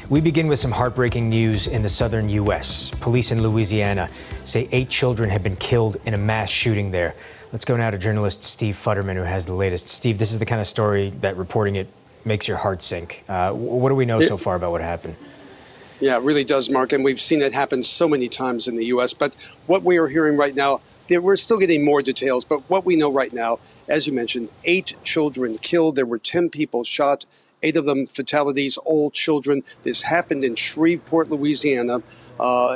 We begin with some heartbreaking news in the southern U.S. Police in Louisiana say 8 children have been killed in a mass shooting there. Let's go now to journalist Steve Futterman, who has the latest. Steve, this is the kind of story that reporting it makes your heart sink. What do we know so far about what happened? Yeah, it really does, Mark, and we've seen it happen so many times in the U.S. But what we are hearing right now, we're still getting more details, but what we know right now, as you mentioned, 8 children killed. There were 10 people shot, 8 of them fatalities, all children. This happened in Shreveport, Louisiana.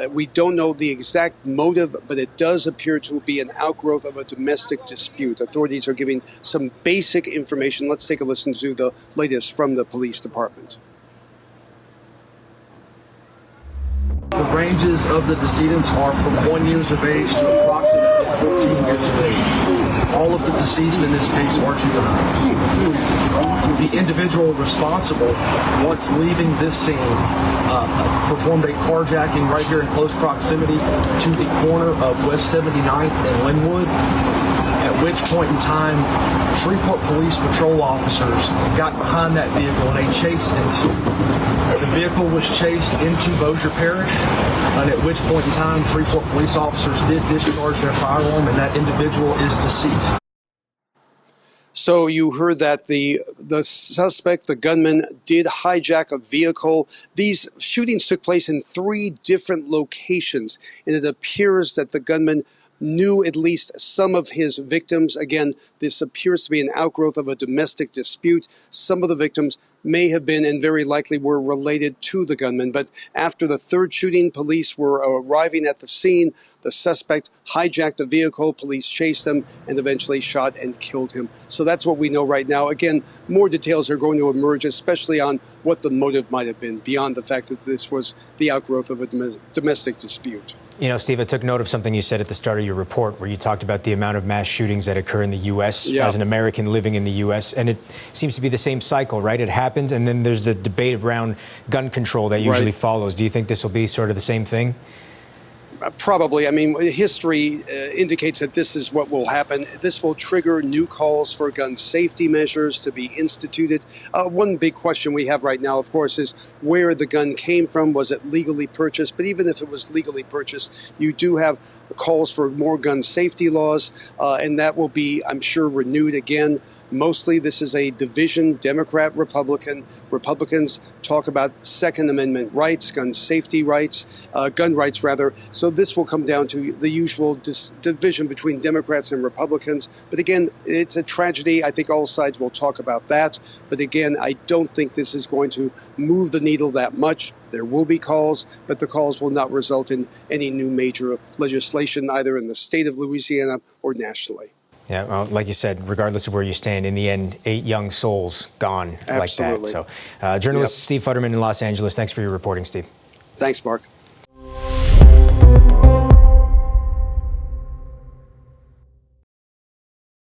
We don't know the exact motive, but it does appear to be an outgrowth of a domestic dispute. Authorities are giving some basic information. Let's take a listen to the latest from the police department. The ranges of the decedents are from 1 year of age to approximately 14 years of age. All of the deceased in this case are juveniles. The individual responsible, once leaving this scene, performed a carjacking right here in close proximity to the corner of West 79th and Linwood, at which point in time Shreveport police patrol officers got behind that vehicle and a chase ensued. The vehicle was chased into Caddo Parish, and at which point in time Shreveport police officers did discharge their firearm, and that individual is deceased. So you heard that the suspect, the gunman, did hijack a vehicle. These shootings took place in 3 different locations, and it appears that the gunman knew at least some of his victims. Again, this appears to be an outgrowth of a domestic dispute. Some of the victims may have been and very likely were related to the gunman. But after the 3rd shooting, police were arriving at the scene. The suspect hijacked a vehicle. Police chased him and eventually shot and killed him. So that's what we know right now. Again, more details are going to emerge, especially on what the motive might have been, beyond the fact that this was the outgrowth of a domestic dispute. You know, Steve, I took note of something you said at the start of your report where you talked about the amount of mass shootings that occur in the U.S. as an American living in the U.S. And it seems to be the same cycle, right? It happens, and then there's the debate around gun control that usually follows. Do you think this will be sort of the same thing? Probably. I mean, history indicates that this is what will happen. This will trigger new calls for gun safety measures to be instituted. One big question we have right now, of course, is where the gun came from. Was it legally purchased? But even if it was legally purchased, you do have calls for more gun safety laws, and that will be, I'm sure, renewed again. Mostly this is a division, Democrat, Republican. Republicans talk about Second Amendment rights, gun safety rights, gun rights rather. So this will come down to the usual division between Democrats and Republicans. But again, it's a tragedy. I think all sides will talk about that. But again, I don't think this is going to move the needle that much. There will be calls, but the calls will not result in any new major legislation, either in the state of Louisiana or nationally. Yeah, well, like you said, regardless of where you stand, in the end, 8 young souls gone like that. So, journalist Steve Futterman in Los Angeles, thanks for your reporting, Steve. Thanks, Mark.